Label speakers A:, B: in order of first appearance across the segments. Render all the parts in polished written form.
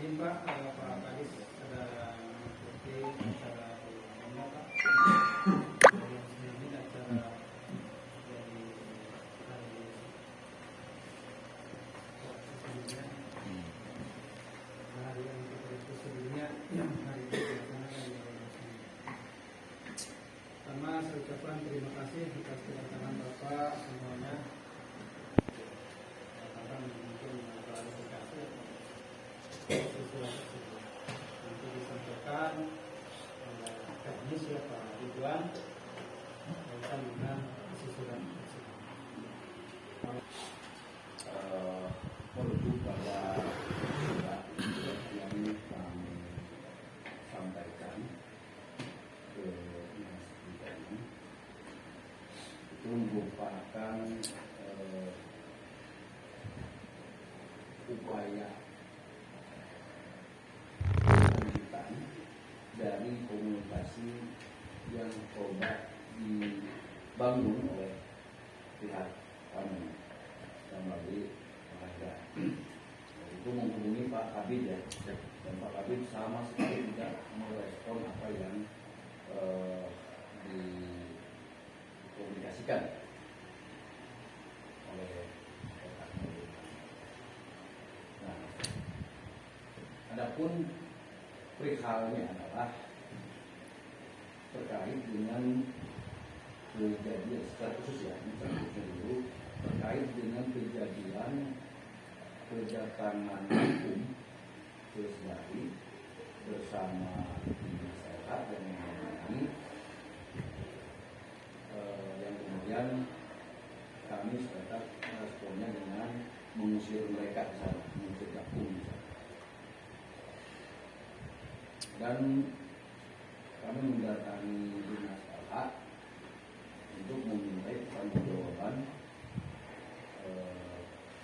A: Izin Pak, Pak Kadis ada mengikuti acara umumnya Pak. Ini acara dari hari sebelumnya. Hari yang kita itu sebelumnya yang hari ini dilaksanakan di Resmi. Pertama saya ucapkan terima kasih atas kedatangan Bapak semuanya. Mungkin klarifikasi nanti disampaikan oleh teknis ya Pak Ridwan berkaitan dengan isi surat tersebut.
B: Merujuk pada surat yang kami sampaikan ke Dinas Pendidikan itu merupakan upaya lanjutan dari komunikasi yang coba dibangun oleh pihak kami yang melalui warga. Itu menghubungi Pak Kabid ya, dan Pak Kabid sama sekali tidak merespon apa yang dikomunikasikan oleh pihak pemerintah. Nah, adapun perihalnya adalah terkait dengan kejadian secara khusus ya, dulu terkait dengan kejadian kedatangan hukum ke Sedayu bersama Dinas Sehat yang menangani yang kemudian kami sepakat meresponnya dengan mengusir mereka ke sana, mengusir Jakung di sana. Dan kami mendatangi Dinas Sehat untuk memintai pertanggungjawaban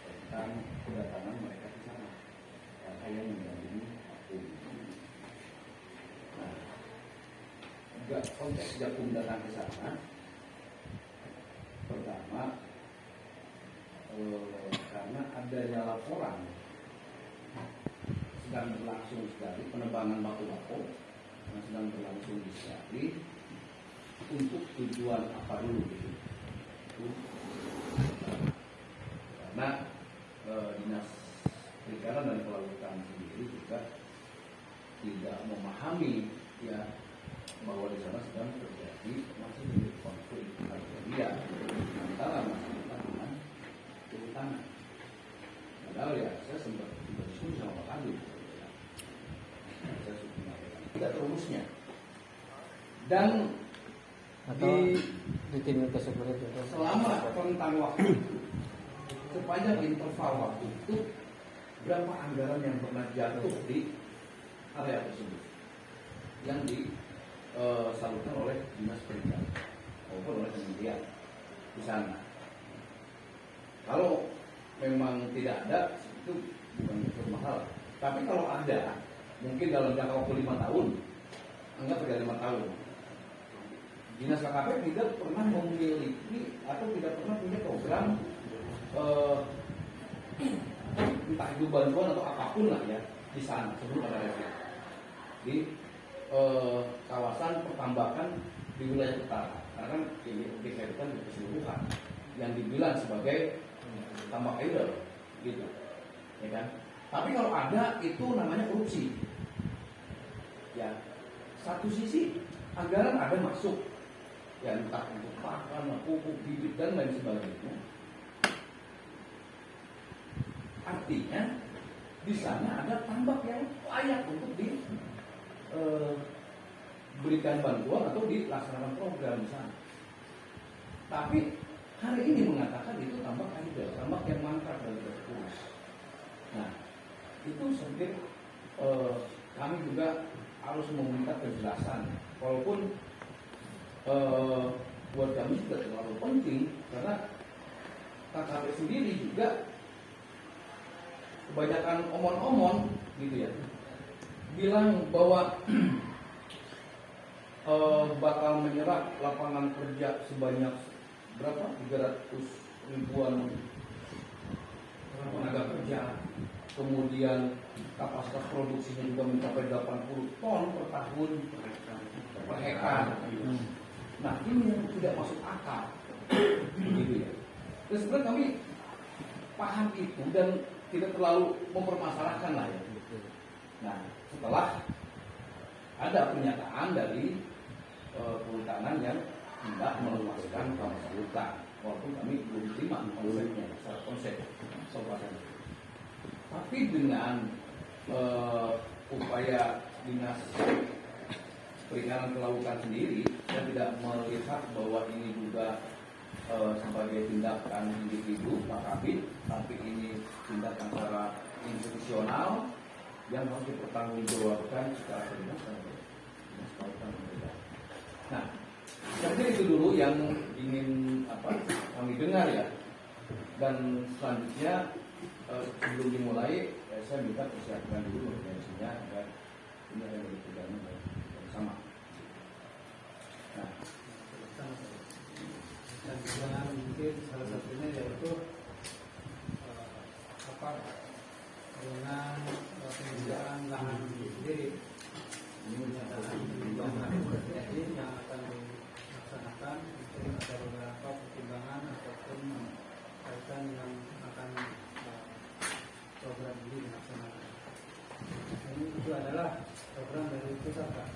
B: tentang kedatangan mereka ke sana karena yang mendampingi Jakung. Nah, juga konteks Jakung datang ke sana. Pertama, karena adanya laporan sedang berlangsung sekali penebangan batu-batu yang sedang berlangsung di sekali untuk tujuan apa dulu gitu. Karena Dinas Perikanan dan Kelautan sendiri juga tidak memahami ya bahwa di sana sedang terjadi masih terjadi konflik agraria antara masyarakat dengan kehutanan. Padahal ya saya sempat berdiskusi sama Pak Adi, saya sudah mengatakan tidak terurusnya dan
A: di tim tersebut itu
B: selama rentang waktu itu sepanjang interval waktu itu berapa anggaran yang pernah jatuh di area tersebut yang disalurkan oleh Dinas Pendidikan maupun oleh kementerian di sana. Kalau memang tidak ada itu bukan cukup mahal. Tapi kalau ada mungkin dalam jangka waktu 5 tahun, anggap saja 5 tahun. Dinas KKP tidak pernah memiliki atau tidak pernah punya program entah itu bantuan atau apapun lah ya di sana sebelum ada revisi di kawasan pertambakan di wilayah utara. Karena kan ini dikaitkan dengan keseluruhan yang dibilang sebagai tambak air gitu, ya kan? Tapi kalau ada itu namanya korupsi. Ya, satu sisi anggaran ada masuk, ya entah untuk pakan, pupuk, bibit dan lain sebagainya. Artinya di sana ada tambak yang layak untuk diberikan bantuan atau dilaksanakan program di sana. Tapi hari ini mengatakan itu tambak idle, tambak yang mangkrak dan terkurus. Nah, itu sampai kami juga harus meminta kejelasan. Walaupun buat kami tidak terlalu penting karena KKP sendiri juga kebanyakan omon-omon gitu ya, bilang bahwa bakal menyerap lapangan kerja sebanyak berapa? 300 ribuan tenaga kerja, kemudian kapasitas produksinya juga mencapai 80 ton per tahun per hektar. Nah ini yang tidak masuk akal, gitu ya. Dan sebenarnya kami paham itu dan tidak terlalu mempermasalahkan lah ya. Nah setelah ada pernyataan dari kehutanan yang tidak meluaskan kawasan hutan, walaupun kami belum terima konsepnya secara konsep soalnya. Tapi dengan upaya dinas perikanan kelautan sendiri, saya tidak melihat bahwa ini juga sebagai tindakan individu Pak Kabit, tapi ini tindakan secara institusional yang harus dipertanggungjawabkan secara dinas kelautan. Nah, saya kira itu dulu yang ingin kami dengar ya. Dan selanjutnya sebelum dimulai, saya minta persiapkan dulu urgensinya agar ini ada berjalan bersama. Nah,
A: dan juga mungkin salah satunya yaitu dengan penyediaan lahan sendiri yang akan dilaksanakan. Mungkin ada beberapa pertimbangan ataupun kaitan yang akan program ini dilaksanakan. Ini itu adalah program dari pusat, Pak.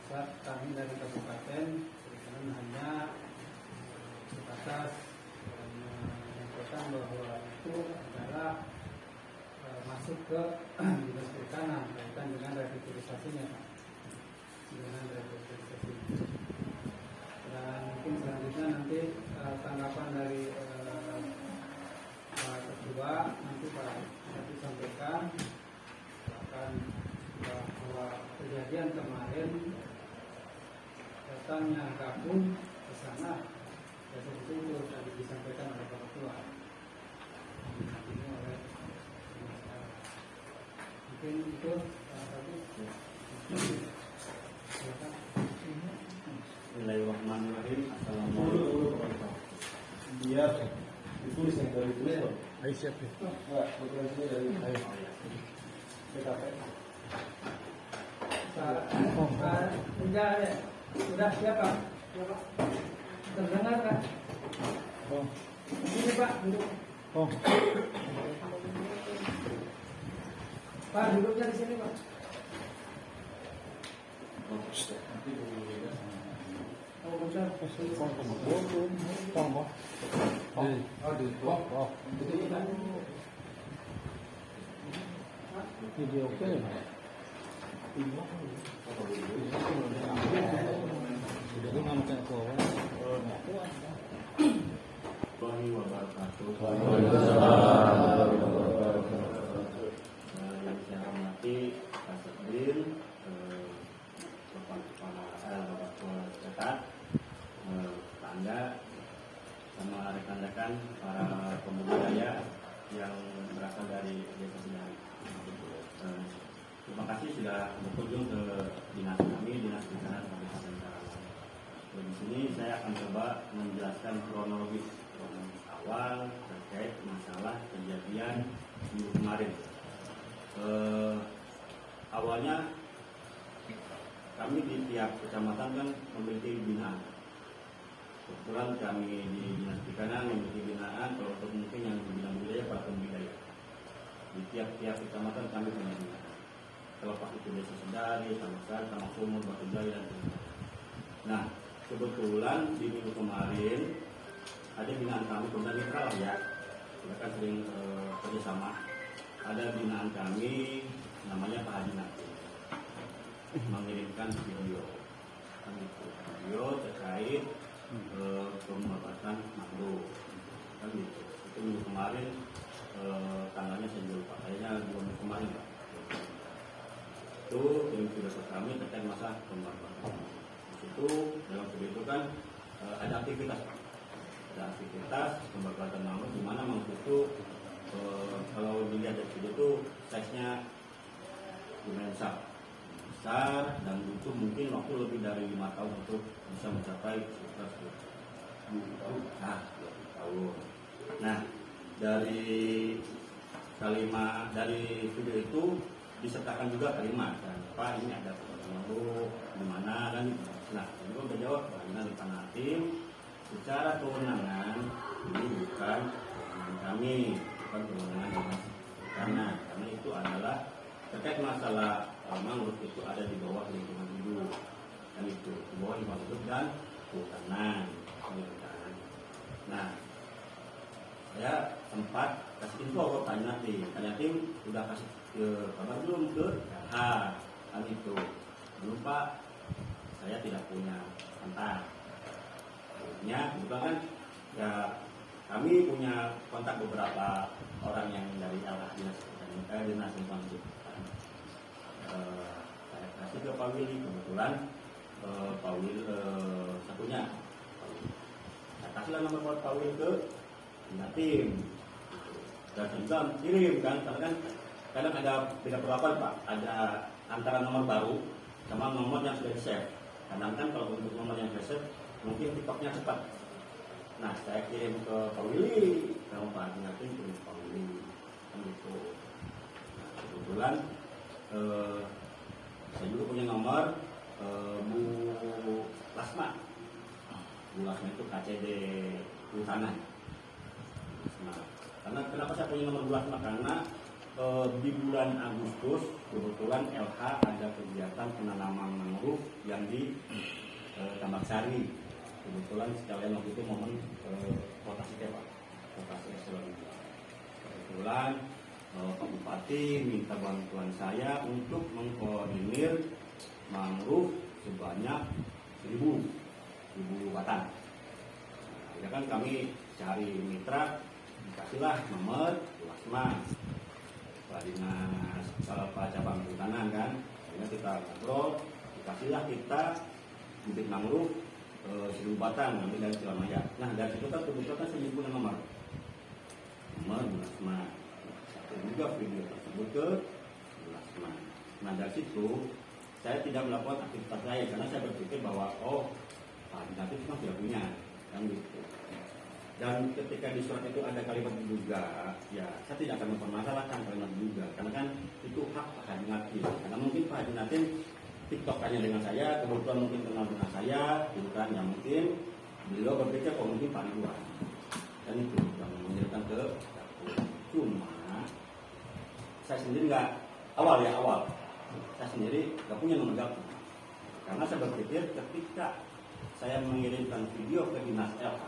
A: Pusat kami dari kabupaten perikanan hanya sebatas menyampaikan bahwa itu adalah masuk ke dinas perikanan kaitan dengan revitalisasinya, Pak. Dengan revitalisasi. Dan mungkin selanjutnya nanti tanggapan dari Pak Ketua nanti Pak nanti sampaikan akan bahwa kejadian kemarin datangnya gabung ke sana ya seperti itu tadi disampaikan oleh Pak Ketua. Ini oleh mungkin itu tadi.
C: Bismillahirrahmanirrahim. Assalamualaikum. Biar ditulis yang dari tulis loh.
D: Ayo siap ya.
C: Enggak, dokumentasinya dari PKP.
A: Enggak ya. Sudah siap, Pak? Terdengar kan?
D: Oh.
A: Ini Pak, duduk.
D: Oh.
A: Pak, duduknya di sini, Pak. Oh, bentar.
D: Video oke ya? Jadi ngamakan aku
C: Warahmatullahi wabarakatuh. Yang saya hormati Pak Sekdir, Bapak Kepala Catat, Anda, sama rekan-rekan para pembudidaya yang berasal dari Desa Sinari. Terima kasih sudah berkunjung ke dinas kami, Dinas Perikanan Kabupaten Karawang. Di sini saya akan coba menjelaskan kronologis awal terkait masalah kejadian minggu kemarin. Awalnya kami di tiap kecamatan kan memiliki binaan. Kebetulan kami di Dinas Perikanan memiliki binaan, kalau untuk mungkin yang di bidang budaya para pembudidaya. Di tiap-tiap kecamatan kami punya binaan. Terlepas itu Desa Sedari, Samosir, Tamak Sumur, Batu Jaya, dan sebagainya. Nah, kebetulan di minggu kemarin ada binaan kami, kemudian netral ya, kita kan sering kerjasama. Ada binaan kami namanya Pak Haji Nabi mengirimkan video terkait pembuatan mangrove kan gitu. Itu minggu kemarin tanggalnya saya lupa, kayaknya 2 minggu kemarin Pak. Itu kirim video ke kami terkait masalah pembuatan. Di situ dalam video itu kan ada aktivitas Pak. Ada aktivitas pembakaran mangrove di mana mangrove itu kalau dilihat dari video itu size-nya lumayan besar dan butuh mungkin waktu lebih dari 5 tahun untuk bisa mencapai sekitar 20 tahun. Nah, dari kalimat dari video itu disertakan juga kalimat kan, Pak ini ada pengaruh di mana kan. Nah, itu udah jawab karena di Hakim secara kewenangan ini bukan kewenangan kami, bukan kewenangan Dinas karena itu adalah terkait masalah mangrove itu ada di bawah lingkungan hidup kan, itu di bawah lingkungan hidup dan kehutanan gitu kan. Nah, saya sempat kasih info ke Pak Yati udah kasih kabar belum ke LH kan itu, belum Pak, saya tidak punya kontak. Akhirnya juga kan ya kami punya kontak beberapa orang yang dari LH dinas lingkungan hidup. Saya kasih ke Pak Willy, kebetulan Pak Willy satunya Pak Willy. Saya kasihlah nomor Pak Willy ke tim dan juga kirim kan, karena kan kadang ada beda perlakuan Pak, ada antara nomor baru sama nomor yang sudah di-save. Kadang kan kalau untuk nomor yang di-save mungkin TikToknya cepat. Nah, saya kirim ke Pak Willy, kalau Pak Natim kirim ke Pak Willy kan gitu. Nah, kebetulan saya juga punya nomor Bu Lasma. Bu Lasma itu KCD Kehutanan. Nah, karena kenapa saya punya nomor Bu Lasma? Karena di bulan Agustus kebetulan LH ada kegiatan penanaman mangrove yang di Tambak Sari. Kebetulan sekalian waktu itu momen rotasi Pak, rotasi eselon. Kebetulan Pak Bupati minta bantuan saya untuk mengkoordinir mangrove sebanyak 1.000 batang. Nah, ya kan kami cari mitra, dikasihlah nomor Lasma, Pak Dinas Pak Cabang Kehutanan kan. Akhirnya kita ngobrol, dikasihlah kita bibit mangrove 1.000 batang nanti dari Cilamaya. Nah, dari situ kan kebetulan saya punya nomor Bu Lasma. Juga video tersebut ke Lasma. Nah, dari situ saya tidak melakukan aktivitas lain karena saya berpikir bahwa Pak Dinati itu kan tidak punya kan gitu. Dan ketika di surat itu ada kalimat diduga, ya saya tidak akan mempermasalahkan kalimat diduga karena kan itu hak Pak Haji Natin. Karena mungkin Pak Haji Natin TikTok-nya dengan saya, kebetulan mungkin kenal dengan saya, bukan yang mungkin beliau berpikir mungkin Pak Ridwan. Dan itu yang menjadikan ke cuma saya sendiri awal saya sendiri nggak punya nomor gapung karena saya berpikir ketika saya mengirimkan video ke Dinas LH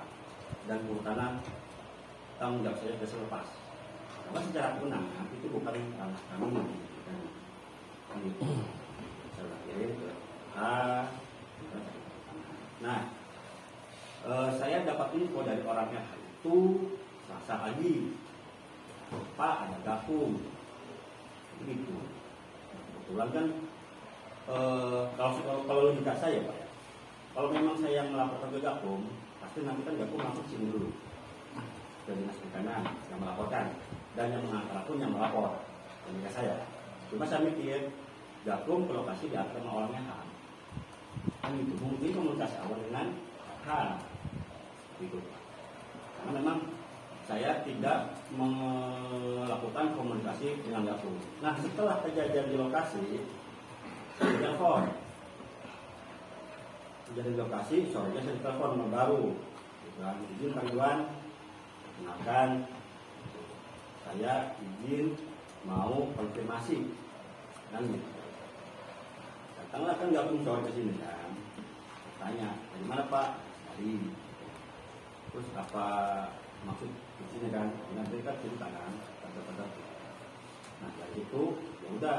C: dan Kehutanan, tanggung jawab saya sudah selepas karena secara kewenangan itu bukan ranah kami kan gitu. Saya kirim ke LH. Nah, saya dapat info dari orangnya itu Selasa pagi, Pak ada gapung begitu. Kebetulan kan kalau logika saya Pak ya, kalau memang saya yang melaporkan ke gapung, pasti nanti kan gapung masuk sini dulu ke Dinas Perikanan yang melaporkan dan yang mengantar pun yang melapor. Logika saya. Cuma saya mikir gapung ke lokasi diantar sama orangnya HAM. Kan itu mungkin komunikasi awal dengan HAM gitu. Karena memang saya tidak melakukan komunikasi dengan gapung. Nah, setelah kejadian di lokasi, saya telepon. Kejadian di lokasi, sorenya saya telepon nomor baru. Dan izin Pak Ridwan, kenalkan, saya izin mau konfirmasi. Dan datanglah kan gapung sore ke sini kan. Tanya, dari mana Pak? Dari. Terus apa maksud di sini kan? Nanti kita cerita kan, kata-kata. Nah, dari itu ya udah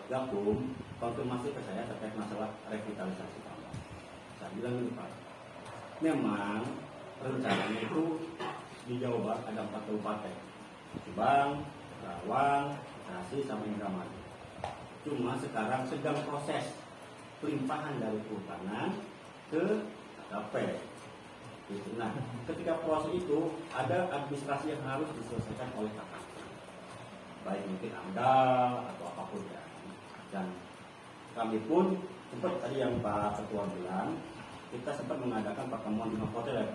C: gabung konfirmasi ke saya terkait masalah revitalisasi tambak. Saya bilang ini Pak, memang rencananya itu di Jawa Barat ada 4 kabupaten, Subang, Karawang, Bekasi, sama Indramayu. Cuma sekarang sedang proses pelimpahan dari kehutanan ke KP. Gitu. Nah, ketika proses itu ada administrasi yang harus diselesaikan oleh KP, baik mungkin AMDAL atau apapun ya. Dan kami pun sempat tadi yang Pak Ketua bilang, kita sempat mengadakan pertemuan di hotel ya.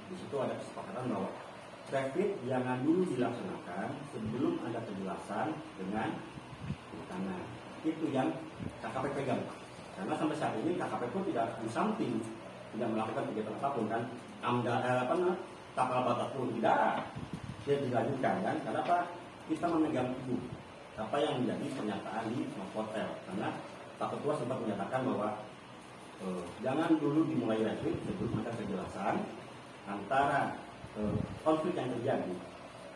C: Di situ ada kesepakatan bahwa rapid jangan dulu dilaksanakan sebelum ada kejelasan dengan kehutanan. Itu yang KKP pegang. Karena sampai saat ini KKP pun tidak disamping, tidak melakukan kegiatan apapun kan, tapal batas pun tidak, dia dilanjutkan kan. Karena apa? Kita memegang itu apa yang menjadi pernyataan di hotel. Karena Pak Ketua sempat menyatakan bahwa jangan dulu dimulai rapid sebelum ada kejelasan antara konflik yang terjadi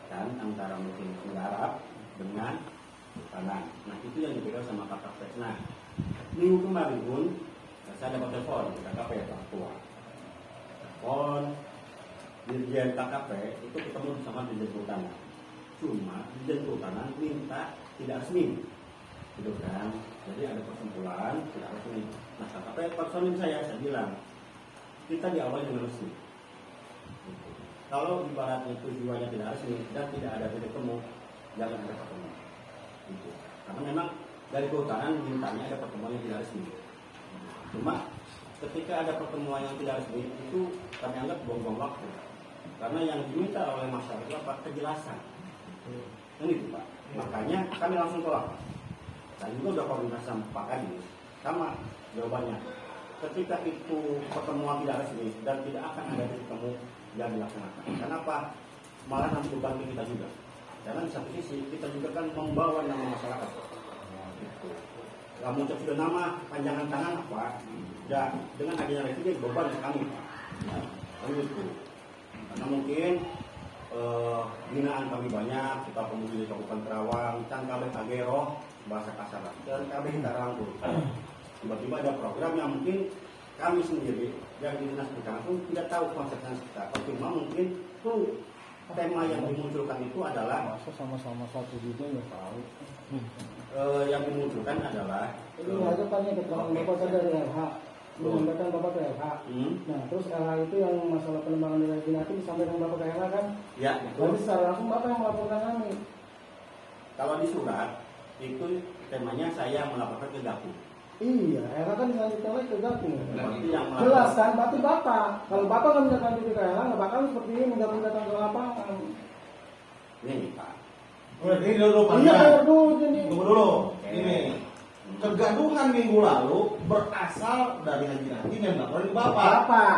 C: kan antara mungkin penggarap dengan tanah. Nah itu yang dipegang sama Pak Kapolres. Nah minggu kemarin pun saya dapat telepon KKP Pak Ketua. Telepon Dirjen KKP itu ketemu sama Dirjen Kehutanan. Cuma Dirjen Kehutanan minta tidak resmi, gitu kan? Jadi ada perkumpulan tidak resmi. Nah KKP personil saya bilang kita diawali dengan resmi. Kalau ibaratnya tujuannya tidak resmi dan tidak ada titik temu, jangan ada pertemuan. Gitu. Karena memang dari kehutanan mintanya ada pertemuan yang tidak resmi. Cuma ketika ada pertemuan yang tidak resmi itu kami anggap buang-buang waktu. Karena yang diminta oleh masyarakat itu apa? Kejelasan. Ini itu Pak. Makanya kami langsung tolak. Dan juga sudah koordinasi sama Pak Kadis. Sama jawabannya. Ketika itu pertemuan tidak resmi dan tidak akan ada titik temu yang dilaksanakan. Kenapa? Malah nanti beban kita juga. Karena di satu sisi kita juga kan membawa nama masyarakat. Gitu. Kamu sudah nama panjangan tangan apa? Ya dengan adanya revisi beban ke kami. Ya, itu. Karena mungkin binaan kami banyak, kita pemuda di Kabupaten Kerawang, can kabeh kagero bahasa kasar dan kabeh kita rangkul. Tiba-tiba ada program yang mungkin kami sendiri yang di dinas perikanan pun tidak tahu konsepnya seperti apa. Cuma mungkin tuh tema yang dimunculkan itu adalah
D: masa sama-sama satu juga nggak tahu.
C: yang dimunculkan adalah
A: Ini aja tanya keterangan Bapak tadi dari LH. Menyampaikan Bapak ke LH. Nah, terus LH itu yang masalah penembangan nilai dinasti disampaikan Bapak ke LH kan?
C: ya itu.
A: Jadi secara langsung Bapak yang melaporkan kami.
C: Kalau di surat itu temanya saya melaporkan ke Gaku.
A: Iya, LH kan dilanjutkan lagi ke Gaku.
C: Berarti yang
A: Jelas kan, berarti Bapak. Kalau Bapak nggak menindaklanjuti ke LH, nggak bakal seperti ini, nggak datang ke lapangan.
C: ini Pak.
E: Ini dulu Pak.
A: Iya, dulu ini.
E: Tunggu dulu. Ini kegaduhan minggu lalu berasal dari Haji Nadim yang laporin ke Bapak.
A: Bapak.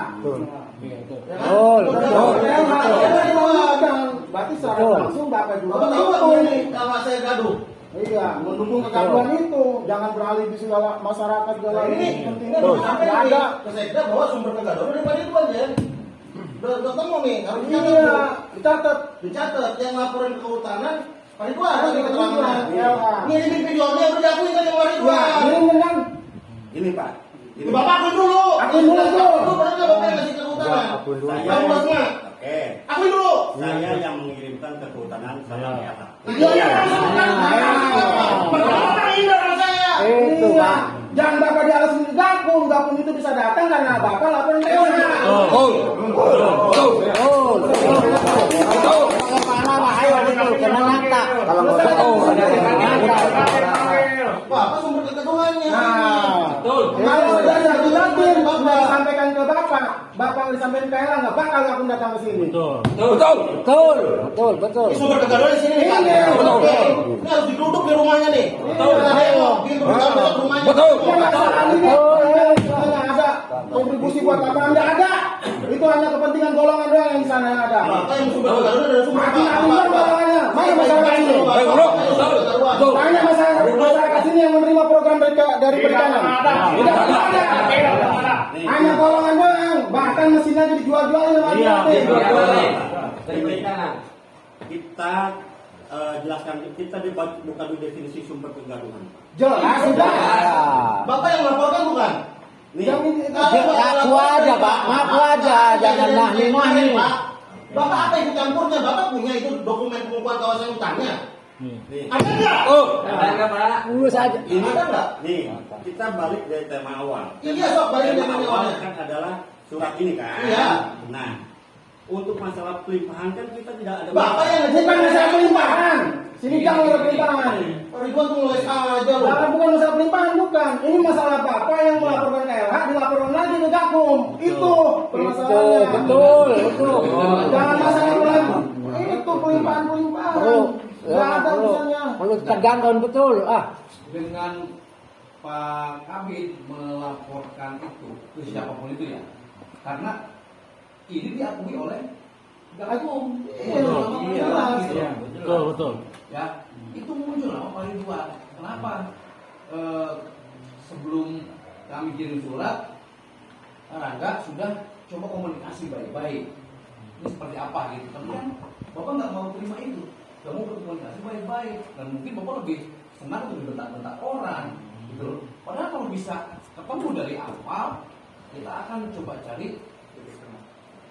D: Iya itu.
E: Ya kan?
F: Betul,
E: Betul.
A: Betul. Berarti secara
F: Betul.
A: langsung Bapak juga
E: Bapak tahu nggak
A: mendukung.
E: ini kalau saya gaduh?
A: Iya, mendukung kegaduhan itu. Jangan beralih di segala masyarakat segala
E: Nah, ini
A: pentingnya
F: Betul.
E: sampai
A: nggak ada.
E: ke sekda bahwa sumber kegaduhan dari Pak Ridwan ya. Udah ketemu nih, harus dicatat.
A: Iya,
E: tuh.
A: dicatat.
E: Dicatat yang laporin ke kehutanan Pak Ridwan
A: Ada
E: tadi keterangannya.
A: Iya.
E: Ngirimin videonya udah diakuin kan yang Pak
A: Ya,
E: Ridwan.
A: ini kan.
C: Ini Pak. Ini
E: Bapak akuin dulu.
A: Akuin dulu.
E: Itu baru nggak Bapak yang kasih ke kehutanan.
F: Akuin dulu.
E: Baru luasnya.
C: Oke.
E: Akuin dulu.
C: Saya yang mengirimkan ke kehutanan sama LH.
E: Iya, Bapak ini sama saya.
F: Itu
A: Iya.
F: Pak.
A: Jangan Bapak di alas ini Gakung itu bisa datang karena Bapak laporan ke LH.
F: Kena nyata. Kalau nggak betul,
E: Bapak sumber kegaduhannya.
A: Nah, kalau sudah satu yakin Bapak sampaikan ke Bapak, Bapak disampaikan ke LH nggak bakal aku datang ke sini.
F: betul.
E: Ini sumber kegaduhan di sini nih Pak.
A: Iya, betul.
E: Ini harus diduduk di rumahnya nih. Kita nengok, di rumahnya.
A: Ya, masalah ini hanya ada kontribusi buat apa? Nggak ada. Itu hanya kepentingan golongan doang yang di sana yang ada.
E: Bapak yang sumber kegaduhan dari sumber
A: Makin golongannya. Mana masalah ini? Tanya masyarakat sini yang menerima program dari perikanan. Tidak ada. Hanya golongan doang. Bahkan mesin aja dijual-jualin sama
C: Kita jelaskan, kita bukan dulu definisi sumber kegaduhan.
A: jelas sudah.
E: Bapak yang melaporkan bukan?
C: Nih,
F: Ngaku aja Pak, ngaku aja, jangan nahli-nahli.
E: Pak. Bapak apa ikut campurnya? Bapak punya itu dokumen pengukuhan kawasan hutannya?
C: nih,
E: Ada nggak?
F: Urus aja.
C: ini,
E: Ada nggak?
C: nih, kita balik dari tema awal.
E: Iya, sok balik dari
C: Tema
E: tema
C: awal
E: awalnya.
C: kan adalah surat ini kan.
E: Iya.
C: Nah, untuk masalah pelimpahan kan kita tidak ada.
E: Bapak yang
A: Bukan masalah pelimpahan. Sini jangan ada pelimpahan.
E: Pak Ridwan tuh ngeles aja loh.
A: Bukan masalah pelimpahan, bukan. Ini masalah Bapak yang melaporkan ke LH, dilaporkan lagi ke Gakum. Itu permasalahannya.
F: Betul.
A: Jangan masalah lain.
E: pelimpaan-pelimpaan.
F: Perlu.
E: Nggak ada
F: Perlu.
E: urusannya.
F: Perlu terjangkau betul.
B: Dengan Pak Kabid melaporkan itu ke siapapun itu ya, karena ini diakui oleh Gakum.
E: Iya.
F: Betul.
B: Ya, itu muncul nama Pak Ridwan. Kenapa? Sebelum kami kirim surat, Rangga sudah coba komunikasi baik-baik. Ini seperti apa gitu. Tapi kan Bapak nggak mau terima itu, nggak mau berkomunikasi baik-baik. Dan mungkin Bapak lebih senang untuk dibentak-bentak orang, gitu loh. Padahal kalau bisa ketemu dari awal, kita akan coba cari,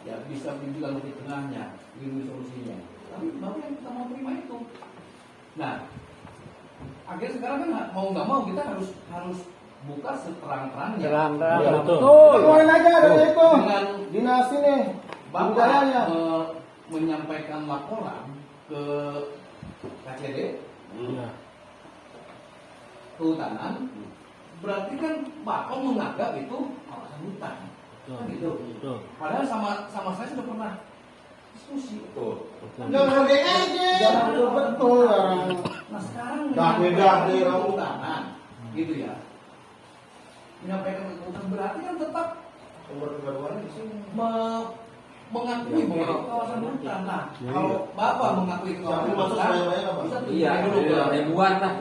B: ya bisa menunjukkan lebih tengahnya, win-win solusinya. Tapi Bapak yang kita mau terima itu. Nah, akhirnya sekarang kan mau nggak mau kita harus buka seterang-terangnya.
F: Terang-terang.
D: Ya, betul.
F: Betul.
E: Keluarin aja dari itu.
B: Dengan
E: Dinas ini.
B: Bapak
E: Budayanya.
B: menyampaikan laporan ke KCD
D: Iya.
B: kehutanan, berarti kan Bapak menganggap itu kawasan hutan. Kan gitu.
D: Betul.
B: Padahal sama saya sudah pernah diskusi.
C: Betul.
E: Jangan hargai aja. Jangan betul orang.
B: Nah sekarang
E: Dah,
B: menyampaikan
E: beda,
B: ke
E: beda.
B: kehutanan, gitu ya. Menyampaikan ke kehutanan berarti kan tetap
E: Sumber kebaruan di sini.
B: mengakui bahwa itu kawasan hutan. Nah, kalau Bapak mengakui itu kawasan
E: Tapi masuk
B: hutan,
E: banyak-banyak apa?
B: bisa
G: Iya,
B: dulu ke
G: ribuan lah.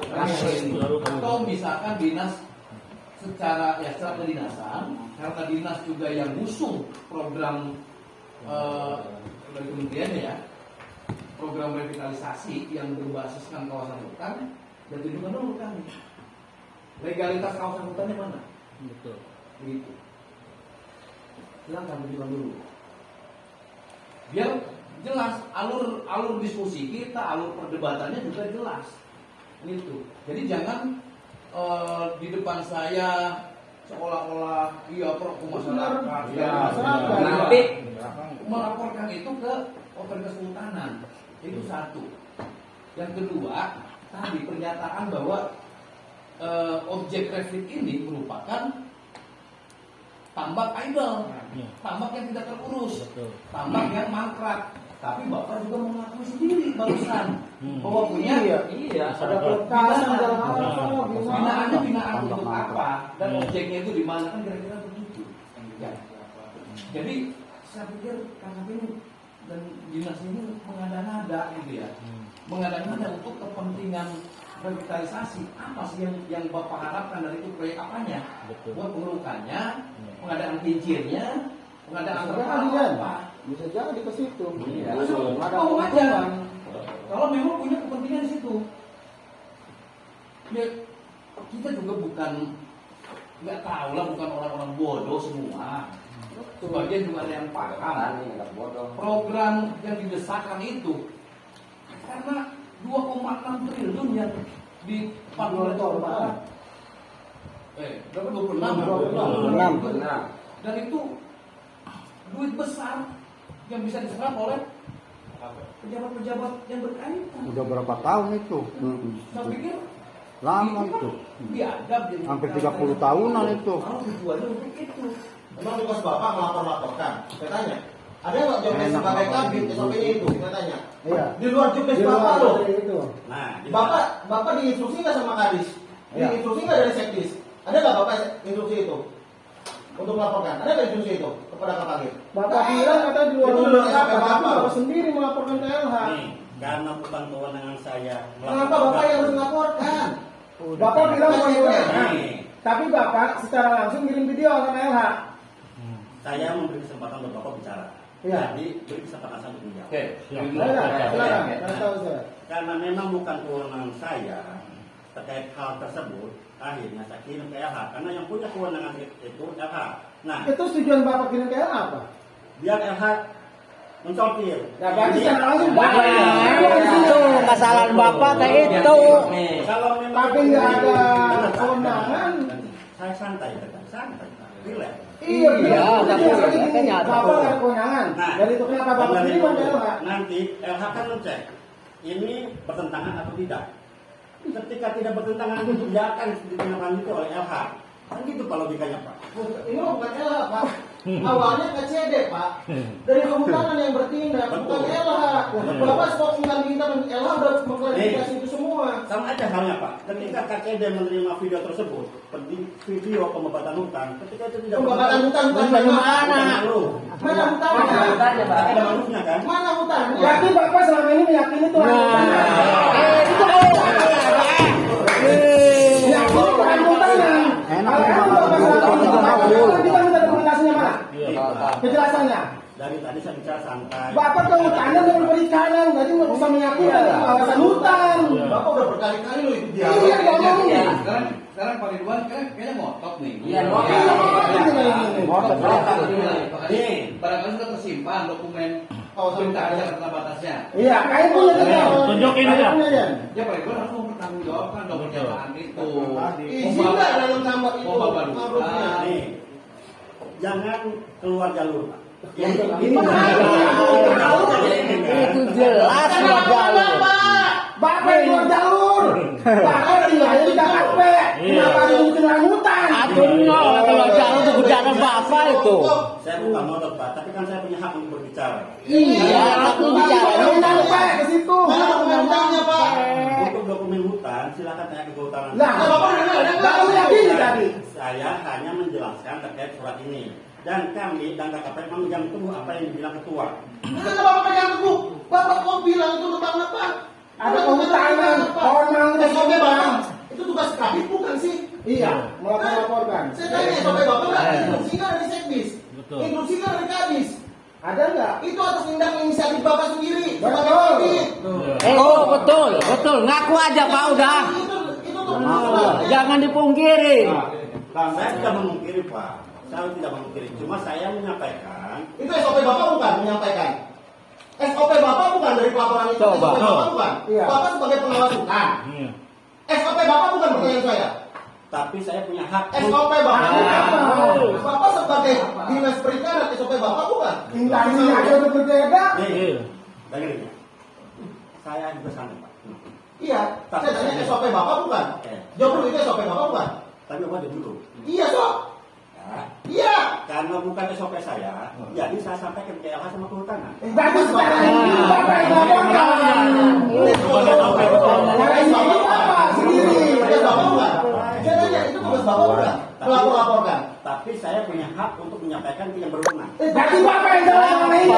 B: atau misalkan dinas secara kedinasan, karena dinas juga yang ngusung program dari kementeriannya ya, program revitalisasi yang berbasiskan kawasan hutan, dan tunjukkan dulu kami legalitas kawasan hutannya mana,
D: Betul.
B: begitu. Silahkan tunjukkan dulu, biar jelas alur diskusi kita, alur perdebatannya juga jelas, gitu. Jadi jangan di depan saya seolah-olah iya pro ke masyarakat,
E: Iya, masyarakat.
B: nanti melaporkan itu ke otoritas kehutanan. Itu satu. Yang kedua, tadi pernyataan bahwa objek revit ini merupakan tambak idle,
D: Iya.
B: tambak yang tidak terurus,
D: Betul.
B: tambak yang mangkrak. Tapi Bapak juga mengakui sendiri barusan bahwa punya
G: Iya.
E: Ada peletasan dalam
B: binaannya binaan untuk apa dan objeknya itu di mana, kan kira-kira begitu. Ya. Jadi saya pikir KKP ini dan dinas ini mengada-ngada gitu ya, mengada-ngada untuk kepentingan revitalisasi. Apa sih yang Bapak harapkan dari itu, proyek apanya?
D: Betul.
B: Buat pengerukannya, pengadaan kincirnya, pengadaan
E: Bisa
B: terpal apa?
E: Bisa jadi ke situ.
G: Iya.
E: Ada
B: Tahu aja.
E: keuntungan.
B: Kalau memang punya kepentingan di situ, ya kita juga nggak tahu lah, bukan orang-orang bodoh semua. Sebagian juga ada yang paham. Program yang didesakkan itu karena 2,6 triliun yang di 14 tahun. Berapa 26?
E: 26.
B: Dan itu duit besar yang bisa diserap oleh pejabat-pejabat yang berkaitan.
F: Udah berapa tahun itu?
B: Saya pikir
F: Lama
B: kan
F: itu.
B: biadab jadi
F: Hampir 30 tahunan itu.
B: Kalau tujuannya untuk itu.
E: Memang tugas Bapak melapor-laporkan. Saya tanya, ada nggak jobdesk
F: Enak,
E: sebagai
F: Bapak.
E: kabit SOP-nya itu? Saya tanya.
F: Iya.
E: Di luar jobdesk
F: Di luar
E: Bapak loh.
F: dari itu.
C: Nah,
E: Bapak diinstruksi nggak sama Kadis?
F: Iya.
E: Diinstruksi nggak dari Sekdis? Ada nggak Bapak instruksi itu? Untuk melaporkan, ada nggak instruksi itu kepada Kapagit?
F: Bapak bilang kata di luar
E: Itu
F: luar
E: luar
F: apa?
E: Bapak.
F: Bapak sendiri melaporkan ke LH.
C: nih, karena bukan kewenangan saya
E: Kenapa Bapak yang harus melaporkan?
F: Bapak bilang
E: Bukan
F: bukan kewenangan.
C: Nih,
F: Tapi Bapak secara langsung ngirim video ke LH.
C: saya memberi kesempatan untuk Bapak bicara.
F: Iya.
C: Jadi beri kesempatan saya untuk menjawab.
B: Oke.
F: Silakan. Kasih tahu saya.
C: Karena memang bukan kewenangan saya terkait hal tersebut, akhirnya saya kirim ke LH. Karena yang punya kewenangan itu LH. Nah,
F: Itu tujuan Bapak kirim ke LH apa?
C: biar LH mensortir.
F: Nah, berarti
C: Ini-
F: secara langsung Bapak.
H: Itu kesalahan Bapak kayak itu.
C: Kalau memang
F: Tapi nggak ada kewenangan.
C: Saya santai, santai, relax.
F: Iya,
H: tapi makanya ada.
F: Bapak ada kewenangan.
C: Nah,
F: Dan itu kenapa Bapak
C: benar
F: kirim
C: itu.
F: ke LH?
C: Nanti LH kan ngecek ini bertentangan atau tidak. Ketika tidak bertentangan itu tidak akan ditindaklanjuti oleh LH. Kan gitu kalau logikanya Pak.
E: Ini mah bukan LH Pak. awalnya KCD Pak, dari kehutanan yang bertindak, bukan LH. Bapak stok minta LH udah mengklarifikasi itu semua.
C: Sama aja halnya Pak, ketika KCD menerima video tersebut, video pembabatan hutan, ketika itu tidak
E: Pembabatan hutan bukan
H: Dari
E: mana?
H: mana?
E: Mana hutannya?
C: ada mangrove-nya kan?
E: Mana hutannya?
D: Yakin Bapak selama ini meyakini itu hutannya? Yakin bukan hutannya.
H: Enak
D: Kalau
H: itu
D: Bapak selama ini
H: Bapak.
D: kita minta dokumentasinya mana? Penjelasannya.
C: Dari tadi saya bicara santai.
D: Bapak ke hutannya dengan perikanan, jadi nggak bisa meyakini alasan hutan.
E: Bapak udah berkali-kali loh itu dia.
D: Iya, ngomong.
B: Ya, sekarang Pak Ridwan kayaknya ngotot nih.
H: Iya,
B: Nih, barangkali sudah tersimpan dokumen perintah jabatan batasnya.
D: Iya, kayak punya tetap.
G: Tunjukin aja.
B: Ya Pak Ridwan harus mempertanggungjawabkan dong pernyataan itu.
E: Isi nggak dalam tambak itu?
B: Membabalkan.
E: Mangrove-nya.
C: Nih, jangan keluar jalur Pak.
H: Itu jelas sudah jalur.
D: Bapak yang keluar jalur. Bapak tinggalnya di KKP. Kenapa ada hutan hutan?
H: Aduh, kalau jalur itu bicara Bapak itu.
C: Saya bukan ngotot Pak, tapi kan saya punya hak untuk berbicara.
H: Iya, aku bicara.
D: Undang Pak ke situ.
E: Mana dokumen-dokumennya Pak?
C: Untuk dokumen hutan, silakan tanya ke kehutanan.
D: Nah, Bapak meyakini tadi.
C: Saya hanya menjelaskan terkait surat ini. Dan kami dan KKP memegang teguh apa yang dibilang ketua.
E: Mana Bapak pegang teguh? Bapak kok bilang itu tentang apa?
D: Ada kehutanan, pohon mangrove
E: SOP
D: Bang.
E: Bapak. Itu tugas Kabit bukan sih?
D: Iya, melaporkan.
E: Saya tanya SOP Bapak nggak? Instruksinya dari Sekdis. Instruksinya dari Kadis.
D: Ada nggak?
E: Itu atas tindak inisiatif Bapak sendiri. Sebagai
D: Betul.
E: Kabit.
H: Oh, betul. Ngaku aja Pak udah.
E: Itu tuh.
H: Jangan dipungkiri.
C: Saya tidak memungkiri Pak. Saya tidak memungkiri. Cuma saya menyampaikan.
E: Itu SOP Bapak bukan menyampaikan. SOP Bapak bukan dari pelaporan itu.
H: Coba.
E: SOP Bapak bukan.
D: Iya.
E: Bapak sebagai pengawas hutan. SOP Bapak bukan pertanyaan saya.
C: Tapi saya punya hak.
E: SOP Bapak bukan. Bapak sebagai dinas perikanan SOP Bapak bukan.
D: Intansinya aja udah berbeda.
C: Nih, dengerin ya. Saya juga sama Pak.
E: Iya. Saya tanya SOP Bapak bukan. Jawab dulu itu SOP Bapak bukan.
C: Tapi Bapak ada dulu.
E: Iya Sok.
C: Ya.
E: Iya.
C: Karena bukan SOP saya, jadi saya sampaikan ke LH sama kehutanan.
D: Berarti sekarang ini Bapak yang melaporkan. Yang ini Bapak sendiri.
E: Tugas Bapak bukan. Saya tanya itu tugas Bapak bukan. Melapor-laporkan.
C: Tapi saya punya hak untuk menyampaikan ke yang berwenang.
D: Berarti Bapak yang salah selama ini.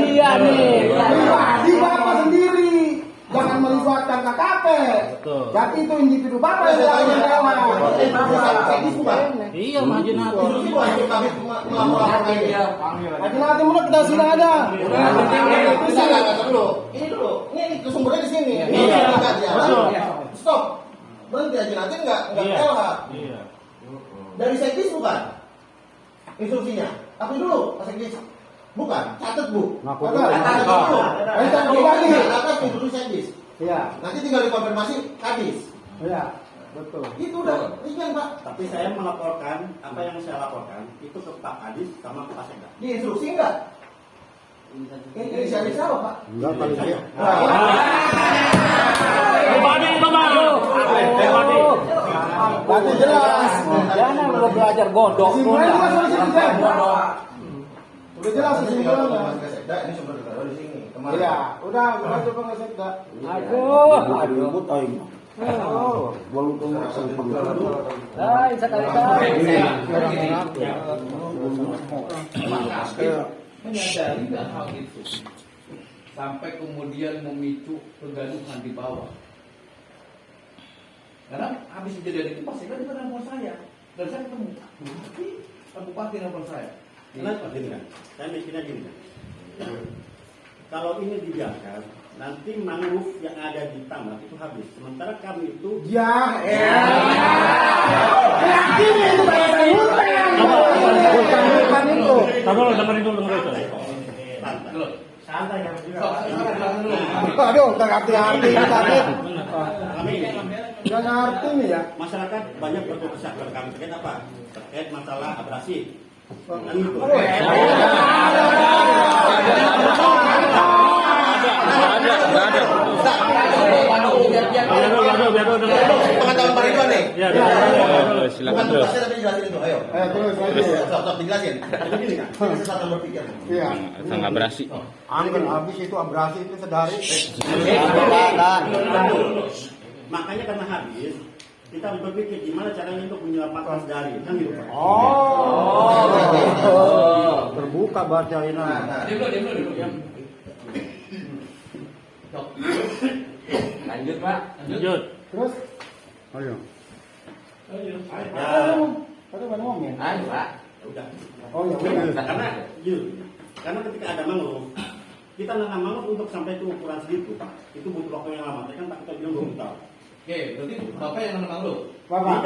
H: Dia nih.
D: Pribadi Bapak sendiri. Jangan melibatkan KKP. Berarti itu individu Bapak yang salah menjawab.
E: Sekdis bukan.
G: Iya, maju nanti.
E: Instruksi bukan untuk Kabit melapor-laporkan ini.
D: Lagi nanti mulut kita sudah ada.
E: Bisa nggak dulu? Ini dulu. Ini sumbernya di sini.
D: Iya.
E: Stop. Berhenti aja nanti nggak LH.
G: Iya.
E: Dari Sekdis bukan? Instruksinya. Akui dulu, Pak Sekdis. Bukan, catat Bu. Catat dulu.
D: Catat pribadi.
E: Atas instruksi Sekdis.
D: Iya,
E: Nanti tinggal dikonfirmasi Kadis.
D: iya, betul.
E: Itu udah ringan Pak.
C: Tapi saya melaporkan apa yang saya laporkan itu ke Pak Kadis sama ke Pak Sekda.
E: Di instruksi enggak? Ini inisiatif siapa Pak?
D: Enggak kali
C: Saya.
D: Berarti jelas.
H: Jangan lu belajar godok.
D: Kesimpulannya juga soal sini Jan. Udah jelas
E: Ini
D: kesimpulannya.
E: ke Sekda, ini sumber negara di sini. Kemarin.
D: Iya, udah kita coba ngesek dah.
H: Aduh.
B: Menyadari nggak hal itu sampai kemudian memicu kegaduhan di bawah. Karena habis kejadian itu pasti kan nelfon saya dan saya ketemu bupati nelfon saya.
C: Kenapa gini kan? Saya mikirnya gini kan. Kalau ini dibiarkan, nanti mangrove yang ada di tambak itu habis. Sementara kami itu
D: Ya, yakin itu bahasa hutan.
H: Bukan itu.
G: Taruh dengerin dulu itu.
C: santai kan juga.
D: Aduh, tak ngerti-ngerti tadi.
C: Kami
D: Nggak ngerti nih ya.
C: masyarakat banyak berkeluh kesah kepada kami terkait apa? Terkait masalah abrasi. Kan itu.
G: Biar dulu.
E: Pengetahuan Pak Ridwan nih.
G: Ya,
E: Bukan tugasnya tapi jelasin itu, ayo.
D: Terus lagi.
E: Sok dijelasin. Jadi gini kan, ini sesat yang berpikir.
D: Iya.
F: Tang abrasi.
D: Angin habis itu abrasi itu sedari.
C: Makanya karena habis, kita harus berpikir gimana caranya untuk menyelamatkan dari kan gitu Pak.
D: Terbuka baca ini.
B: Dulu. Lanjut Pak.
G: Lanjut.
D: Terus ayo.
C: Ya,
D: Tadi mana ngomong?
B: Ayo Pak.
C: udah.
D: Oh ya udah.
C: Karena ketika ada mangrove, kita nanam mangrove untuk sampai ke ukuran segitu Pak. Itu butuh waktu yang lama. Tadi kan Pak kita bilang 2 tahun.
B: Oke, berarti Bapak yang nanam mangrove.
D: Bapak.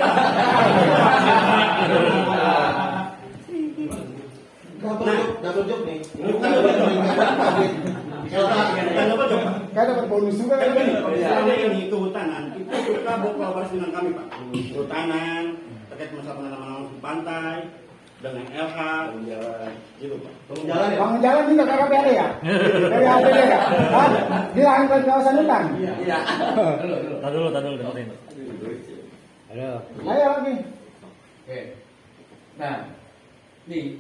E: Double job nih.
C: Bukan apa coba?
D: Kayak dapat bonus juga kan?
C: Selama ini kehutanan itu suka berkolaborasi dengan kami Pak. Kehutanan terkait masalah penanaman mangrove di pantai dengan LH, gitu Pak.
E: Jalan ya.
D: Bangun jalan juga KKP ada ya? Dari APD ya? Hah? Di lahan kawasan hutan?
B: Iya. Dulu.
G: Tadul dengerin.
D: Ayo lagi.
B: Oke. Nah, nih,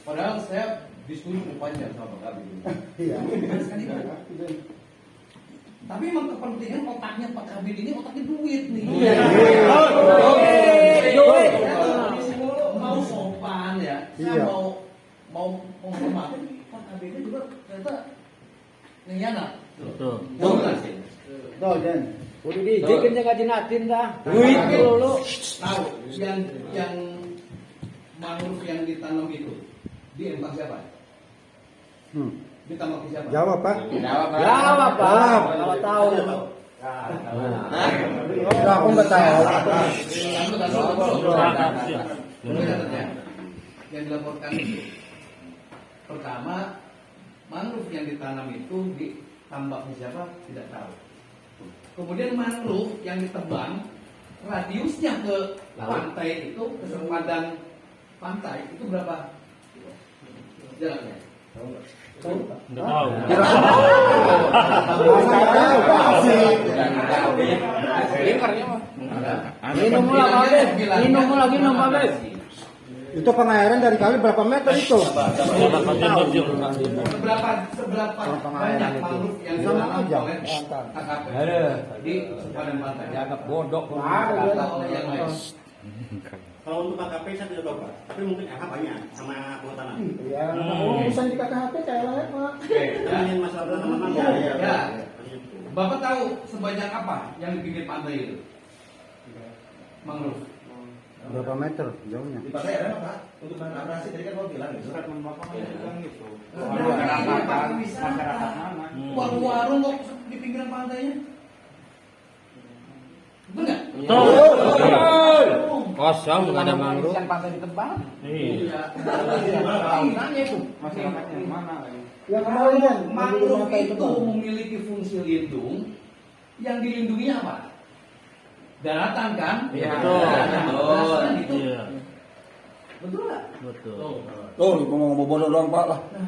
B: padahal saya diskusi panjang sama Pak Kabit.
D: Iya.
B: Tapi emang kepentingan otaknya Pak Kabit ini otaknya duit nih.
H: Duit.
B: Mau sopan ya, saya mau menghormati Pak Kabitnya juga ternyata ngianat.
G: Betul.
B: Mau jelasin.
D: Tuh, Jen.
H: Udah diizinkan jangan jinatin dah.
B: Duit
H: Dulu.
B: tahu yang mangrove yang ditanam itu di empang siapa? Ditambah ke siapa?
D: Jawab, Pak.
H: Jawab Pak. Kalau tahu.
D: Udah, aku nggak tahu.
B: Yang dilaporkan itu pertama mangrove yang ditanam itu ditambah ke siapa tidak tahu. Kemudian mangrove yang ditebang radiusnya ke pantai itu ke sempadan pantai itu berapa jaraknya?
G: Enggak tahu.
H: Minum mula Kabit. Minum lagi minum Kabit.
D: Itu pengairan dari kali berapa meter itu?
B: Seberapa banyak mangrove yang ditanam oleh KKP di sempadan pantai?
H: Jaga bodoh.
B: Atau oleh yang lain?
C: Kalau untuk KKP saya tidak tahu Pak. Tapi mungkin LH banyak sama kehutanan.
D: Ya, urusan di KKP kayak lain, Pak.
C: Dan yang masalah penanaman mangrove.
B: Ya. Bapak tahu sebanyak apa yang di pinggir pantai itu? Mangrove.
D: Berapa meter jauhnya?
E: Di pantai ada Pak. Untuk abrasi tadi kan mau bilang gitu.
C: Surat Bapak bilang gitu.
B: Masyarakat mana? Warung-warung kok di pinggiran pantainya? Betul nggak?
G: Betul.
H: Kosong nggak ada mangrove.
F: Pantai ditebang.
G: Iya.
B: Nanya itu.
C: Masyarakatnya yang mana?
D: Yang kemarin kan?
B: Mangrove itu memiliki fungsi lindung. Yang dilindunginya apa? Daratan kan?
G: Iya.
B: Betul. Itu.
G: Iya.
B: Betul nggak?
G: Betul.
E: Tuh, ngomong bodoh doang Pak lah.
B: Nah,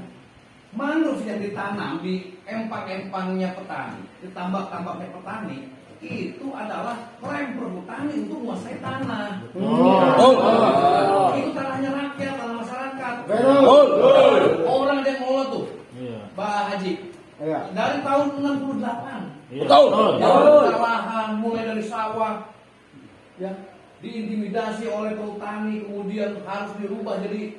B: mangrove yang ditanam di empang-empangnya petani, di tambak-tambaknya petani, itu adalah klaim perhutani untuk menguasai tanah. Itu tanahnya rakyat, tanah masyarakat. Orang ada yang ngelola tuh,
G: Iya.
B: Pak Haji.
D: Iya.
B: Dari tahun 68.
G: Betul.
B: Lahan mulai dari sawah, ya, diintimidasi oleh perhutani, kemudian harus dirubah jadi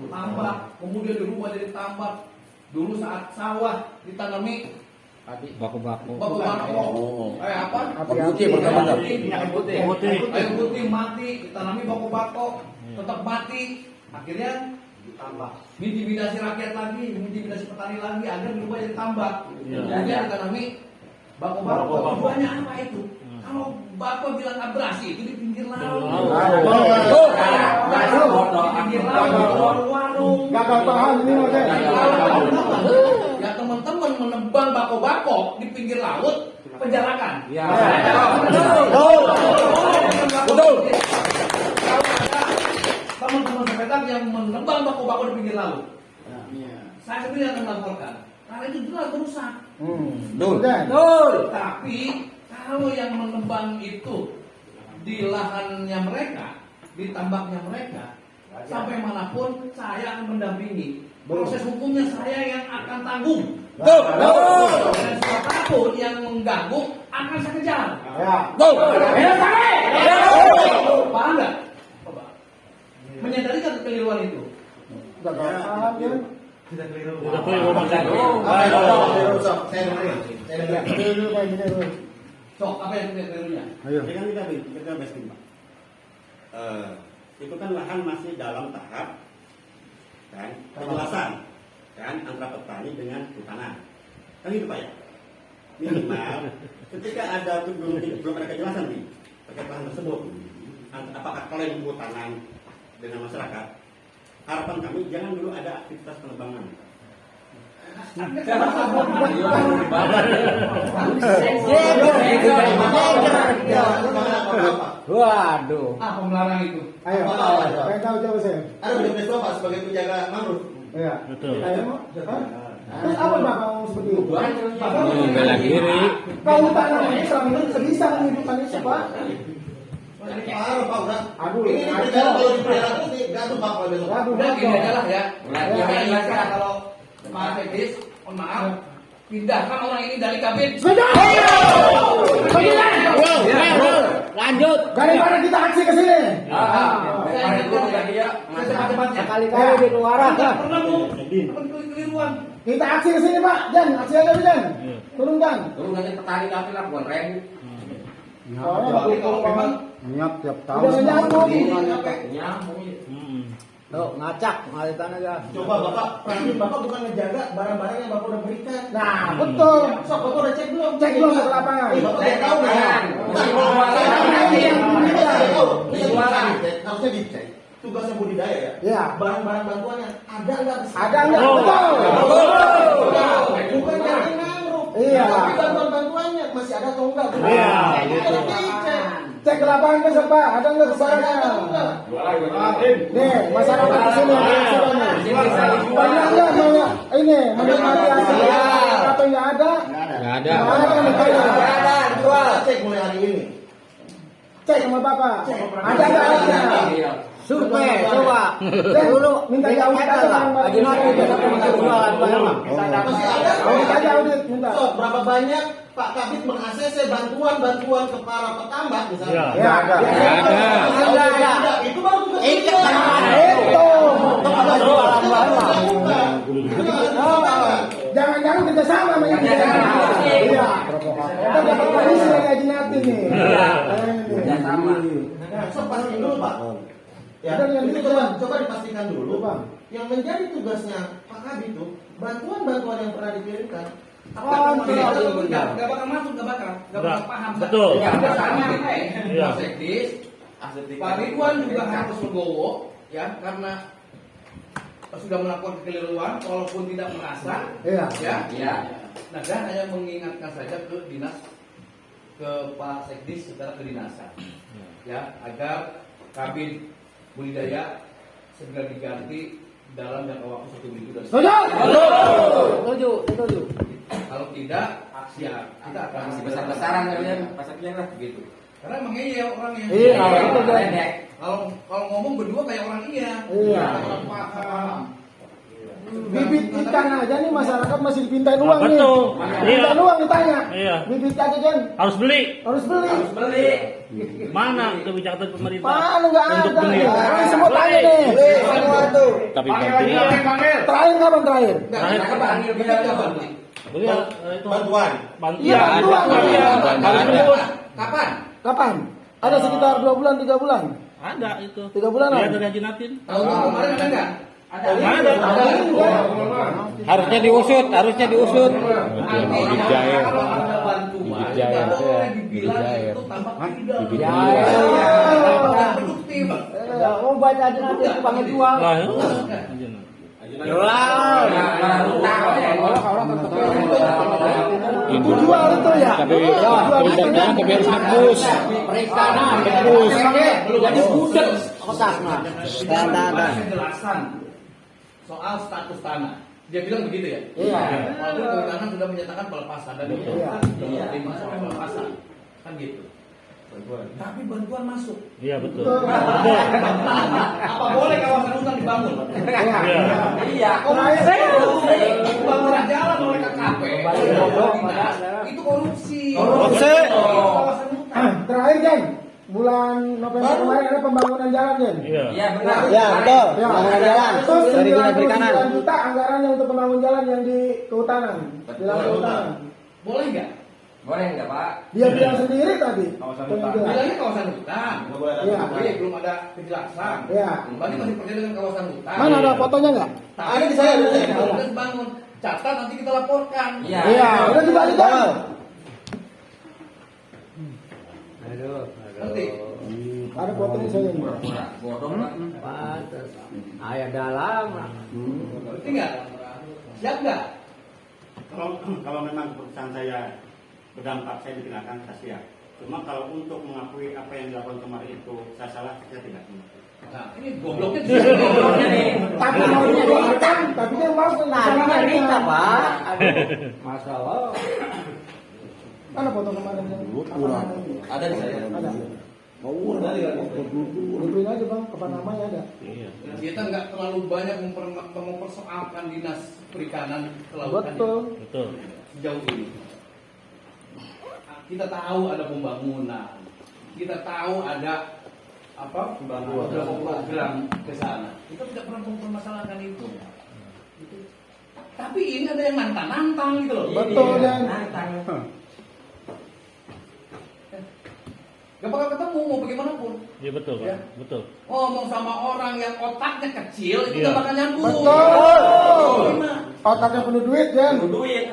B: tambak, kemudian dirubah jadi tambak. Dulu saat sawah ditanami
H: Baku-baku.
B: bako-bako, apa?
D: Putih
E: pertama dah.
G: Putih.
B: Air putih mati, ditanami bako-bako, tetap mati. Akhirnya ditambak. Intimidasi rakyat lagi, intimidasi petani lagi agar dirubah jadi tambak.
G: Iya.
B: Kemudian ditanami bako-bako. Tujuannya apa itu? Kalau Bapak bilang abrasi itu di pinggir laut. Di pinggir laut, warung-warung.
D: Gak paham ini Mas.
B: Ya teman-teman menebang bako-bako di pinggir laut, penjarakan.
H: Iya.
B: Betul. Kalau ada teman-teman sepeda yang menebang bako-bako di pinggir laut, saya sendiri akan melaporkan. Karena itu jelas merusak.
D: Betul.
B: Tapi kalau yang menebang itu di lahannya mereka, di tambaknya mereka, sampai manapun saya akan mendampingi. Proses hukumnya saya yang akan tanggung. Dan siapapun yang mengganggu akan saya kejar. Paham nggak? Menyadari kan kekeliruan itu?
G: Tidak keliru maksudnya.
B: Sok, apa yang kelirunya?
C: Jadi kan kita basic, Pak. Itu kan lahan masih dalam tahap kan penjelasan kan antara petani dengan kehutanan. Kan itu Pak ya. Minimal ketika ada belum ada kejelasan nih terkait lahan tersebut. Apakah kalian kehutanan dengan masyarakat? Harapan kami jangan dulu ada aktivitas penebangan.
H: Waduh.
B: Apa melarang itu?
D: Ayo, pengen tahu jawab saya.
E: Ada tugas Bapak sebagai penjaga mangrove.
D: Iya.
G: Betul.
D: Ayo, terus apa Bapak mau seperti itu?
G: Bela diri.
D: Kalau tanah ini selama ini sebisa menghidupkan itu Pak.
E: Parah Pak udah.
D: Aduh,
E: Ini bicara kalau dipelihara nih gaduh Bapak besok.
D: Waduh,
B: Udah gini aja lah ya.
H: Ya.
B: Kalau Pak Fedis, mohon maaf, pindahkan orang ini dari kabin.
H: Lanjut.
D: daripada kita aksi ke sini.
B: Secepat-cepatnya.
H: Kali-kali di luar.
B: Pernah bu, keliruan.
D: Kita aksi ke sini Pak. Jan, aksi aja Jan. Turunkan.
H: Turunannya petani kami lah bukan ribu.
D: Soalnya
B: Kalau memang
F: Minyak tiap
D: udah menyambung.
H: Nyambung.
G: Hmm.
F: Tuh, ngacak, ngalitan aja.
E: Coba Bapak, perhatiin Bapak bukan ngejaga barang-barang yang Bapak udah berikan.
D: Nah, betul.
E: Sok Bapak udah cek belum?
D: Cek belum ke lapangan.
E: Bapak udah tahu kan? Harusnya dicek. Tugasnya budidaya ya.
D: Iya.
E: Barang-barang bantuannya ada nggak?
D: Ada nggak? Betul.
E: Bukan dari mangrove.
D: Iya.
E: Tapi bantuan-bantuannya masih ada atau enggak?
G: Iya,
E: gitu. Dicek.
D: Cek ke lapangan besok Pak. Ada nggak kebarangan? Nih, masyarakat di sini yang sudah nih. Banyak nggak ini menikmati hasil apa yang ada?
G: Nggak ada.
D: Mana kan ditanya?
E: Ada, dijual. Cek mulai hari ini.
D: Cek sama Bapak. Ada nggak alatnya?
H: Survei, coba.
D: Dulu minta audit aja barang-barang.
H: Lagi nanti kita minta jualan barang.
E: Masih ada.
D: Audit aja audit minta.
E: So, berapa banyak Pak Kabit meng-ACC bantuan ke para petambak misalnya?
G: Iya.
D: Ya, ada.
H: Ada.
E: Itu baru tugas
H: Ikat
E: dia.
D: Itu.
H: jualan barang.
D: Jangan-jangan kerja sama sama ini. Iya. Kita dapat komisi dari Haji Nati nih.
E: Nah, so pastiin dulu Pak. Ya,
D: Udah, yang
E: itu
D: itu,
E: coba dipastikan dulu
D: Bang.
E: Yang menjadi tugasnya Pak Kabit itu bantuan-bantuan yang pernah dikirimkan.
D: Oh,
B: Gak bakal masuk, gak bakal paham.
G: Betul.
B: Ya, sama
G: Iya.
B: Pak Sekdis, Pak Ridwan juga harus legowo, ya, karena sudah melakukan kekeliruan, walaupun tidak merasa,
D: Iya.
B: ya. Nah, saya hanya mengingatkan saja ke dinas, ke Pak Sekdis secara kedinasan, ya, agar kabin budidaya segera diganti dalam jangka waktu 1 minggu dan
H: Setuju.
B: kalau tidak aksi kita akan
H: Besar-besaran kalian pasaknya lah gitu.
B: karena emang iya orangnya.
D: Iya, itu kan.
B: Kalau ngomong berdua kayak orang iya.
D: Iya.
B: Orang paham.
D: Bibit ikan aja nih masyarakat masih dipintain uang nih.
G: Betul.
D: Pintain
G: Iya.
D: uang ditanya.
G: Iya.
D: Bibit aja kan
G: Harus beli.
D: harus beli.
G: Mana kebijakan pemerintah
D: Mana nggak
G: untuk
D: ada
G: beli?
D: nih. Ini semua tanya nih. Semua tuh.
G: Tapi bantuan.
D: Terakhir kapan terakhir?
G: Beli itu
E: Bantuan.
D: Iya, bantuan.
G: Iya. Harus lulus.
B: Kapan?
D: Kapan? Ada sekitar 2 bulan, 3 bulan.
G: Ada itu.
D: 3 bulan
G: Iya
D: ada.
G: dari Haji Natin.
B: Tahun kemarin ada nggak?
G: Ada.
D: Ada ini kan?
F: Harusnya diusut.
B: Dijair. Kalau ada bantuan, nggak boleh dibilang itu tambah tidak. Produktif.
H: Mau baca aja nanti panggil jual.
G: Lah.
D: Jual itu ya.
F: Tapi harus nebus.
H: Perikanan,
F: Nebus.
H: jadi budak otaknya.
B: Penjelasan soal status tanah. Dia bilang begitu ya?
D: Iya.
B: Walaupun kehutanan sudah menyatakan pelepasan dan
D: Iya.
B: terima soal pelepasan. Kan gitu. Tapi bantuan masuk.
G: Iya betul.
B: Apa boleh kawasan hutan dibangun?
G: Iya.
B: Pembangunan jalan oleh KKP. Itu korupsi.
H: Korupsi.
B: Kawasan hutan.
D: Terakhir kan, bulan November kemarin ada pembangunan jalan kan?
G: Iya.
F: Iya benar.
H: Ya betul.
D: Ya,
H: Pembangunan jalan
D: Terus
H: dari Dinas Perikanan.
D: 99 juta anggarannya untuk pembangun jalan yang di kehutanan, wilayah kehutanan.
B: Boleh nggak?
C: Boleh nggak Pak?
D: Dia bilang sendiri tadi.
C: Kawasan
D: Pengen
C: hutan.
D: bilang.
B: Bilangnya kawasan hutan.
C: Nggak boleh ada
D: Iya.
B: Tapi belum ada kejelasan.
D: Iya.
B: Berarti masih percaya dengan kawasan hutan.
D: Mana ada fotonya nggak?
B: Tapi
E: Ada di saya, ada di saya.
B: kalau udah bangun, catat nanti kita laporkan.
C: Iya.
D: Iya, udah dibalikan.
B: Nanti.
D: Ada fotonya saya.
C: Bodoh Pak.
H: Ayah dalam.
B: Ngerti nggak? Siap nggak?
C: Kalau memang keputusan saya berdampak, saya dikenakan, saya siap. Cuma kalau untuk mengakui apa yang dilakukan kemarin itu saya salah, saya tidak.
B: Nah, ini gobloknya di sini.
D: Tapi mau dikeluarkan, tapi dia mau
H: Tadi cerita Pak. Masalah.
D: Mana foto kemarin yang
C: Ada di saya.
D: Ada. Blueprint aja bang, apa namanya ada?
G: Iya.
B: Kita nggak terlalu banyak mempersoalkan dinas perikanan kelautan
D: Betul.
G: Betul.
B: sejauh ini. Kita tahu ada pembangunan, kita tahu ada apa program ke sana. Kita tidak pernah mempermasalahkan itu. Tapi ini ada yang nantang-nantang gitu loh.
D: Betul dan
B: Gak bakal ketemu mau bagaimanapun.
G: Iya betul Pak.
B: Ya.
G: Betul.
B: Ngomong sama orang yang otaknya kecil itu
G: Iya.
B: gak bakal nyambung.
D: betul.
B: Gimana?
D: Otaknya penuh duit kan?
C: Duit.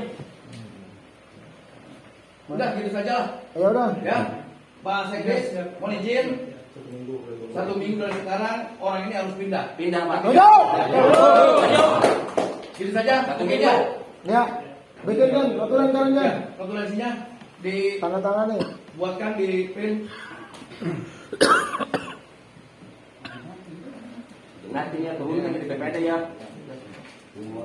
B: Udah gitu saja lah.
D: Ya udah.
B: Ya, Pak Sekdes, mohon izin 1 minggu dari sekarang orang ini harus pindah.
C: Pindah Pak.
D: Udah.
B: Gitu saja. Mungkin ya.
D: Ya, bikin kan, aturan kan
B: Ya,
D: kan?
B: kalkulasinya
D: Tanda tangan nih.
B: dibuatkan di print.
C: Nantinya turun di PPD ya.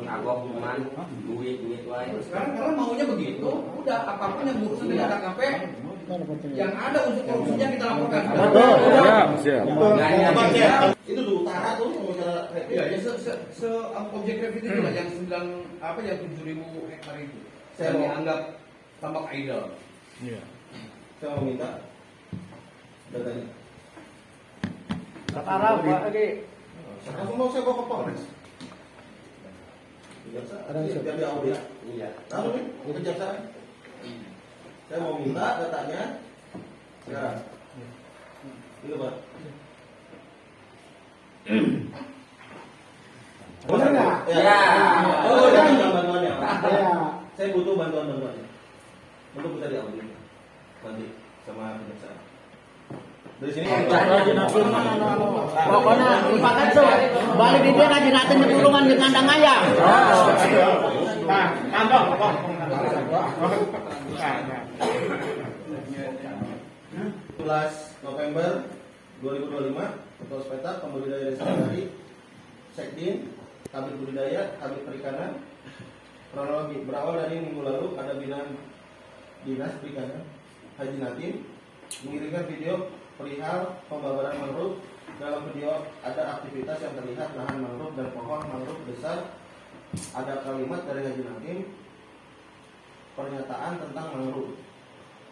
C: Agok cuman duit wae.
B: Sekarang karena maunya begitu, udah apapun yang berurusan dengan KKP,
D: Mana fotonya?
B: yang ada unsur korupsinya kita laporkan.
D: Betul.
E: Itu di utara tuh yang bicara
B: Iya, ya se objek revisi itu lah yang 7.000 hektar itu. Saya dianggap tambak idol.
G: Iya.
E: saya mau minta datanya.
H: Sekarang Pak lagi.
E: Langsung mau saya bawa ke Polres.
D: Ada yang siap.
E: Biar dia audit.
C: Iya.
E: Lalu nih, ini kejaksaan. Saya mau minta datanya sekarang. Ini Pak.
D: Bener nggak?
E: Ya. Oh,
D: Ya.
E: ini bantuannya.
D: Ya.
E: Saya butuh bantuannya untuk bisa diaudit nanti sama kejaksaan. Dari sini
H: Pokoknya lupakan tuh. Balik di dia aja nanti menulungan di kandang ayam.
E: Tulas November 2025 Ketua Spetak Pembudidaya Desa dari Sekdin Kabit Budidaya Kabit Perikanan. Kronologi berawal dari minggu lalu ada binaan Dinas Perikanan Haji Natim mengirimkan video perihal pembabaran mangrove. Dalam video ada aktivitas yang terlihat lahan mangrove dan pohon mangrove besar. Ada kalimat dari Haji Natim pernyataan tentang mangrove.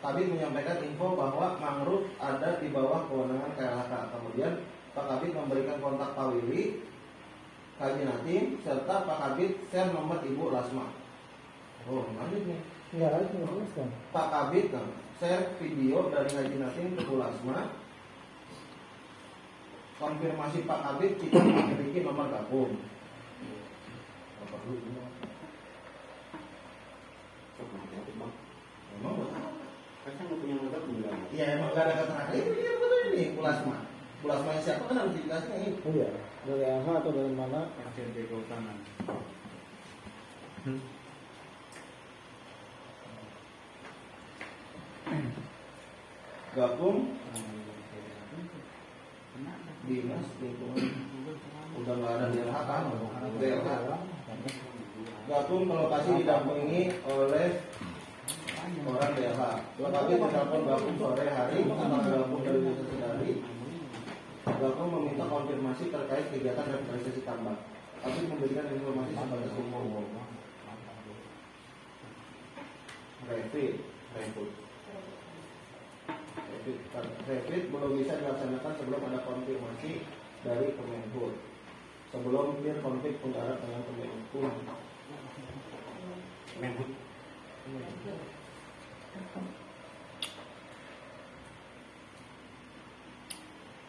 E: Kabit menyampaikan info bahwa mangrove ada di bawah kewenangan KLHK. Kemudian Pak Kabit memberikan kontak Pak Willy, Haji Natim, serta Pak Kabit share nomor Ibu Lasma. Oh, lanjut nih.
D: Ya, itu terus kan.
E: Pak Kabit share video dari Haji Natim ke Bu Lasma. Konfirmasi Pak Kabit kita memiliki nomor gabung. Apa dulu? Emang buat apa?
C: Kan saya nggak punya nomor gabung.
E: Iya emang gak ada keterangan. Ini dia betul ini Bu Lasma. Bu Lasma yang siapa kan harus dijelaskan ini.
D: Iya. Dari LH atau dari mana?
E: Gabung Dinas Lingkungan udah nggak ada DLH kan? DLH. Gabung ke lokasi didampingi oleh orang DLH. pagi ditelepon Gakum sore hari sama Gakum dari Desa Sedari. Gakum meminta konfirmasi terkait kegiatan revitalisasi tambak, tapi memberikan informasi sebatas umum. Revit belum bisa dilaksanakan sebelum ada konfirmasi dari Kemenhub. Sebelum dia konflik mendarat dengan Kemenhub.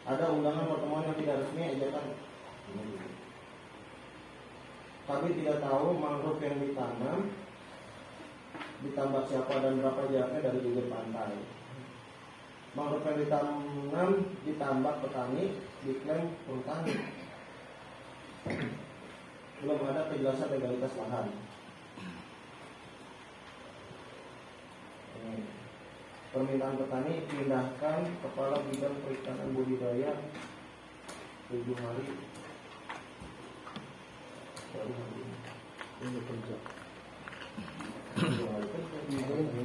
E: Ada undangan pertemuan yang tidak resmi ajakan. Kami tidak tahu mangrove yang ditanam ditambak siapa dan berapa jaraknya dari bibir pantai. Mangrove yang ditanam ditambak petani diklaim perhutani. Belum ada kejelasan legalitas lahan. Permintaan petani pindahkan kepala bidang perikanan budidaya 7 hari baru hari ini. Ini kerja. 7 hari kerja.